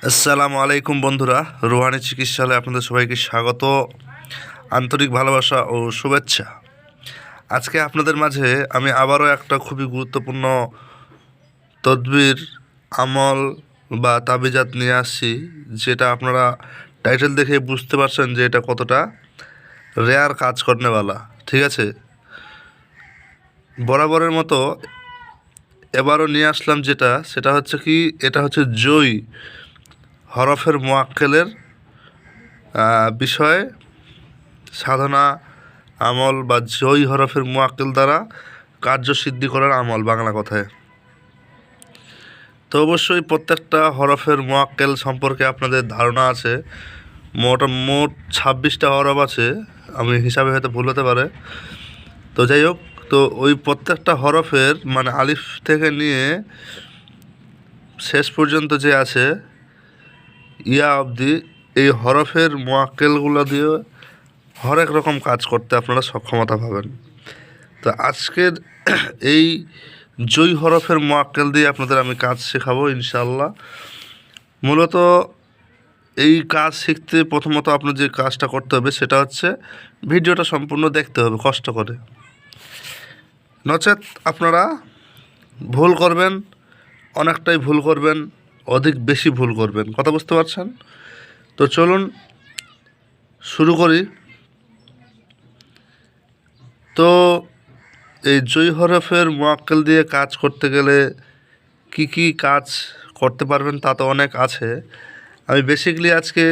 আসসালামু আলাইকুম বন্ধুরা, রুহানি চিকিৎসালয়ে আপনাদের সবাইকে স্বাগত, আন্তরিক ভালোবাসা ও শুভেচ্ছা। আজকে আপনাদের মাঝে আমি আবারও একটা খুবই গুরুত্বপূর্ণ তদবির, আমল বা তাবিজাত নিয়ে আসছি, যেটা আপনারা টাইটেল দেখে বুঝতে পারছেন যে এটা কতটা রেয়ার কাজ করনেওয়ালা। ঠিক আছে, বরাবরের মতো এবারও নিয়ে আসলাম সেটা হচ্ছে কি, এটা হচ্ছে জয় হরফের মোয়াক্কেলের বিষয়ে সাধনা আমল বা জয় হরফের মোয়াক্কেল দ্বারা কার্যসিদ্ধি করার আমল, বাংলা কথায়। তো অবশ্যই প্রত্যেকটা হরফের মোয়াক্কেল সম্পর্কে আপনাদের ধারণা আছে। মোট 26টা হরফ আছে, আমি হিসাবে হয়তো ভুল হতে পারে। তো যাই হোক, তো ওই প্রত্যেকটা হরফের মানে আলিফ থেকে নিয়ে শেষ পর্যন্ত যে আছে ইয়া অবধি, এই হরফের মোয়াক্কেলগুলো দিয়ে হরেক রকম কাজ করতে আপনারা সক্ষমতা পাবেন। তো আজকের এই জয় হরফের মোয়াক্কেল দিয়ে আপনাদের আমি কাজ শেখাবো ইনশাআল্লাহ। মূলত এই কাজ শিখতে প্রথমত আপনার যে কাজটা করতে হবে সেটা হচ্ছে ভিডিওটা সম্পূর্ণ দেখতে হবে কষ্ট করে, নচেত আপনারা ভুল করবেন, অনেকটাই ভুল করবেন, অধিক বেশি ভুল করবেন। কথা বুঝতে পারছেন? তো চলুন শুরু করি। তো এই জয় হরফের মোয়াক্কেল দিয়ে কাজ করতে গেলে কি কি কাজ করতে পারবেন তা তো অনেক আছে। আমি বেসিক্যালি আজকে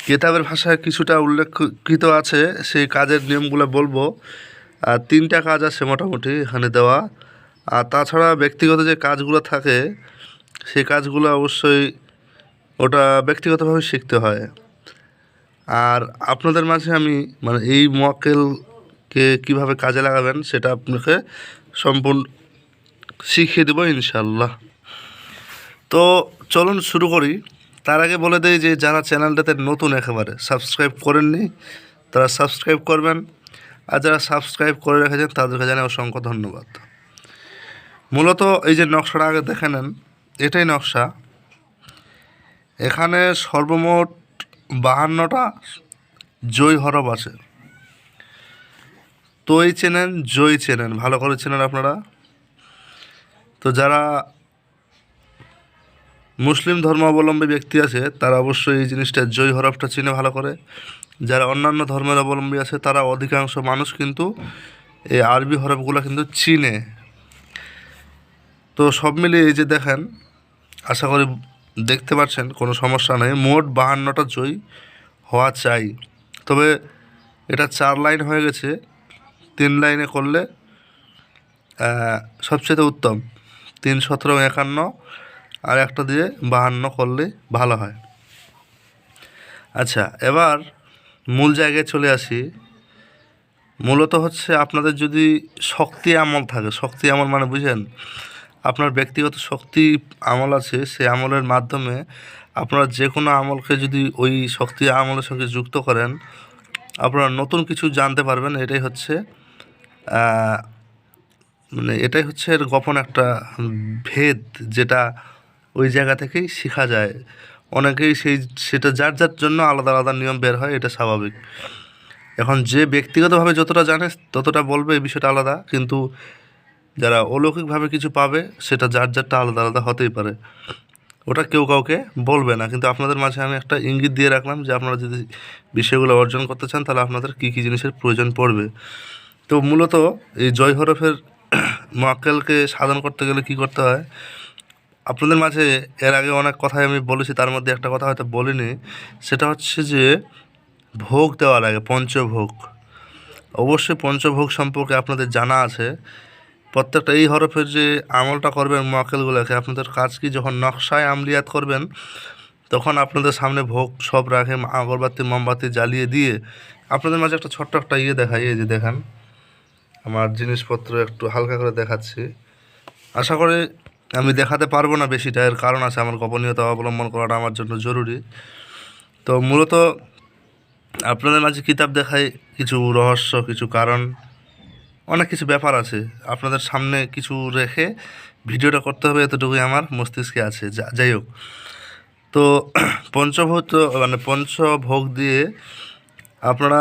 কিতাবের ভাষায় কিছুটা উল্লেখিত আছে, সেই কাজের নিয়মগুলো বলবো। আর 3টা কাজ আছে মোটামুটি এখানে দেওয়া। আর তাছাড়া ব্যক্তিগত যে কাজগুলো থাকে সেই কাজগুলো অবশ্যই ওটা ব্যক্তিগতভাবে শিখতে হয়। আর আপনাদের মাঝে আমি মানে এই মোয়াক্কেলকে কীভাবে কাজে লাগাবেন সেটা আপনাকে সম্পূর্ণ শিখিয়ে দেবো ইনশাল্লাহ। তো চলুন শুরু করি। তার আগে বলে দেই যে যারা চ্যানেলটাতে নতুন একেবারে সাবস্ক্রাইব করেননি তারা সাবস্ক্রাইব করবেন, আর যারা সাবস্ক্রাইব করে রেখেছেন তাদেরকে জানাই অসংখ্য ধন্যবাদ। মূলত এই যে নকশাটা আগে দেখে নেন, এটাই নকশা। এখানে সর্বমোট 52টা জয় হরফ আছে। তৈ চেনেন, জয় চেনেন, ভালো করে চেনেন আপনারা। তো যারা মুসলিম ধর্মাবলম্বী ব্যক্তি আছে তারা অবশ্যই এই জিনিসটা জয় হরফটা চিনে ভালো করে। যারা অন্যান্য ধর্মের অবলম্বী আছে তারা অধিকাংশ মানুষ কিন্তু এই আরবি হরফগুলো কিন্তু চিনে। তো সব মিলিয়ে এই যে দেখেন, আশা করি দেখতে পাচ্ছেন, কোনো সমস্যা নেই। মোট 52টা জয় হওয়া চাই, তবে এটা 4 লাইন হয়ে গেছে, 3 লাইনে করলে সবচেয়ে উত্তম। 3 17 51 আর একটা দিয়ে 52 করলে ভালো হয়। আচ্ছা, এবার মূল জায়গায় চলে আসি। মূলত হচ্ছে আপনাদের যদি শক্তি আমল থাকে, শক্তি আমল মানে বুঝেন, আপনার ব্যক্তিগত শক্তি আমল আছে, সেই আমলের মাধ্যমে আপনারা যে কোনো আমলকে যদি ওই শক্তি আমলের সঙ্গে যুক্ত করেন আপনারা নতুন কিছু জানতে পারবেন। এটাই হচ্ছে এটাই হচ্ছে এর গোপন একটা ভেদ, যেটা ওই জায়গা থেকেই শেখা যায়। অনেকেই সেটা যার যার জন্য আলাদা আলাদা নিয়ম বের হয়, এটা স্বাভাবিক। এখন যে ব্যক্তিগতভাবে যতটা জানে ততটা বলবে, এই বিষয়টা আলাদা, কিন্তু যারা অলৌকিকভাবে কিছু পাবে সেটা যার যারটা আলাদা আলাদা হতেই পারে, ওটা কেউ কাউকে বলবে না। কিন্তু আপনাদের মাঝে আমি একটা ইঙ্গিত দিয়ে রাখলাম যে আপনারা যদি বিষয়গুলো অর্জন করতে চান তাহলে আপনাদের কী কী জিনিসের প্রয়োজন পড়বে। তো মূলত এই জয় হরফের মোয়াক্কেলকে সাধন করতে গেলে কি করতে হয়, আপনাদের মাঝে এর আগে অনেক কথাই আমি বলেছি, তার মধ্যে একটা কথা হয়তো বলিনি, সেটা হচ্ছে যে ভোগ দেওয়া লাগে, পঞ্চভোগ। অবশ্যই পঞ্চভোগ সম্পর্কে আপনাদের জানা আছে। প্রত্যেকটা এই হরফের যে আমলটা করবেন মোয়াক্কেলগুলোকে, আপনাদের কাজ কি, যখন নকশায় আমলিয়াত করবেন তখন আপনাদের সামনে ভোগ সব রাখে, আগরবাতি মোমবাতি জ্বালিয়ে দিয়ে আপনাদের মাঝে একটা ছোট্ট একটা দেখাই। এই যে দেখেন, আমার জিনিসপত্র একটু হালকা করে দেখাচ্ছি। আশা করি আমি দেখাতে পারবো না বেশিটা, এর কারণ আছে, আমার গোপনীয়তা অবলম্বন করাটা আমার জন্য জরুরি। তো মূলত আপনাদের মাঝে কিতাব দেখায় কিছু রহস্য, কিছু কারণ, অনেক কিছু ব্যাপার আছে। আপনাদের সামনে কিছু রেখে ভিডিওটা করতে হবে, এতটুকুই আমার মস্তিষ্কে আছে। যাই হোক, তো পঞ্চভূত মানে পঞ্চভোগ দিয়ে আপনারা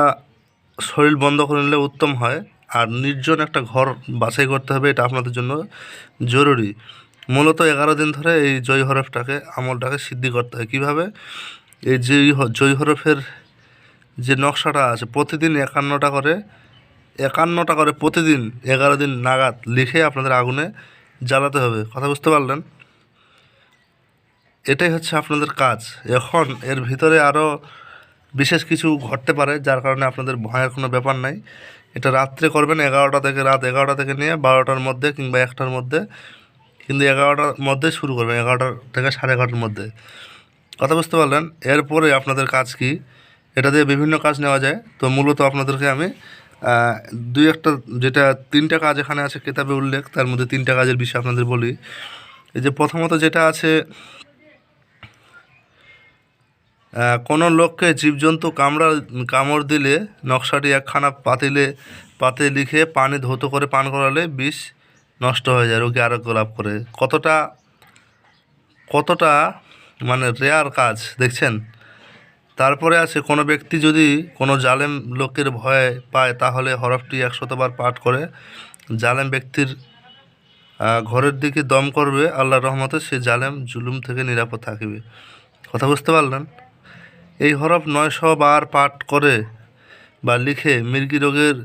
শরীর বন্ধ করে নিলে উত্তম হয়। আর নির্জন একটা ঘর বাছাই করতে হবে, এটা আপনাদের জন্য জরুরি। মূলত 11 দিন ধরে এই জয় হরফটাকে আমলটাকে সিদ্ধি করতে হয়। কীভাবে? এই জয় হরফের যে নকশাটা আছে প্রতিদিন 51টা করে প্রতিদিন 11 দিন নাগাদ লিখে আপনাদের আগুনে জ্বালাতে হবে। কথা বুঝতে পারলেন? এটাই হচ্ছে আপনাদের কাজ। এখন এর ভিতরে আরও বিশেষ কিছু ঘটতে পারে, যার কারণে আপনাদের ভয়ের কোনো ব্যাপার নাই। এটা রাত্রে করবেন রাত 11টা থেকে নিয়ে 12টার মধ্যে কিংবা 1টার মধ্যে, কিন্তু 11টার মধ্যে শুরু করবেন, 11টা থেকে 11:30টার মধ্যে। কথা বুঝতে পারলেন? এরপরে আপনাদের কাজ কি, এটা দিয়ে বিভিন্ন কাজ নেওয়া যায়। তো মূলত আপনাদেরকে আমি যেটা 3টা কাজ এখানে আছে কিতাবে উল্লেখ, তার মধ্যে 3টা কাজের বিষয় আপনাদের বলি। এই যে প্রথমত যেটা আছে, কোনো লোককে জীবজন্তু কামড় দিলে নকশাটি একখানা পাতে লিখে পানি ধৌত করে পান করালে বিষ নষ্ট হয়ে যায়, রোগী আরোগ্য লাভ করে। কতটা মানে রেয়ার কাজ দেখছেন। তারপরে আছে, কোনো ব্যক্তি যদি কোনো জালেম লোকের ভয় পায় তাহলে হরফটি 100বার পাঠ করে জালেম ব্যক্তির ঘরের দিকে দম করবে, আল্লাহর রহমতে সে জালেম জুলুম থেকে নিরাপদ থাকিবে। কথা বুঝতে পারলেন? এই হরফ 900 বার পাঠ করে বা লিখে মৃগী রোগের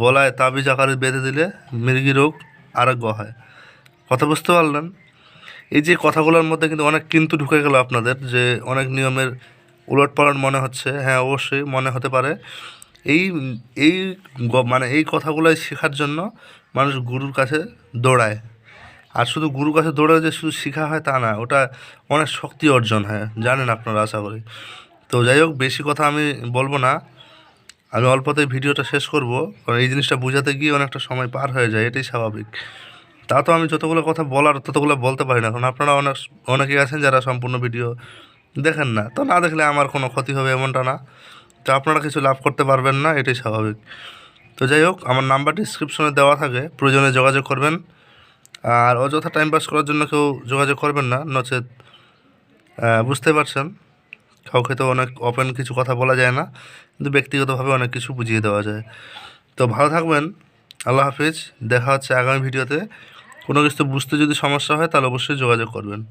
গলায় তাবিজ আকারে বেঁধে দিলে মৃগী রোগ আরোগ্য হয়। কথা বুঝতে পারলেন? এই যে কথাগুলোর মধ্যে কিন্তু অনেক কিন্তু ঢুকে গেল আপনাদের, যে অনেক নিয়মের উলটপালট মনে হচ্ছে। হ্যাঁ, অবশ্যই মনে হতে পারে। এই এই মানে এই কথাগুলোই শেখার জন্য মানুষ গুরুর কাছে দৌড়ায়। আর শুধু গুরুর কাছে দৌড়ায় যে শুধু শেখা হয় তা না, ওটা অনেক শক্তি অর্জন হয়, জানেন আপনারা আশা করি। তো যাই হোক, বেশি কথা আমি বলবো না, আমি অল্পতেই ভিডিওটা শেষ করব, কারণ এই জিনিসটা বোঝাতে গিয়ে অনেকটা সময় পার হয়ে যায়, এটাই স্বাভাবিক। তা তো আমি যতগুলো কথা বলার ততগুলো বলতে পারি না, কারণ আপনারা অনেকেই আছেন যারা সম্পূর্ণ ভিডিও দেখেন না। তো না দেখলে আমার কোনো ক্ষতি হবে এমনটা না, তো আপনারা কিছু লাভ করতে পারবেন না, এটাই স্বাভাবিক। তো যাই হোক, আমার নাম্বার ডিসক্রিপশনে দেওয়া থাকে, প্রয়োজনে যোগাযোগ করবেন। আর অযথা টাইম পাস করার জন্য কেউ যোগাযোগ করবেন না, নচেত বুঝতে পারছেন, কাউকে তো অনেক ওপেন কিছু কথা বলা যায় না, কিন্তু ব্যক্তিগতভাবে অনেক কিছু বুঝিয়ে দেওয়া যায়। তো ভালো থাকবেন, আল্লাহ হাফিজ। দেখা হচ্ছে আগামী ভিডিওতে। কোনো কিছু বুঝতে যদি সমস্যা হয় তাহলে অবশ্যই যোগাযোগ করবেন।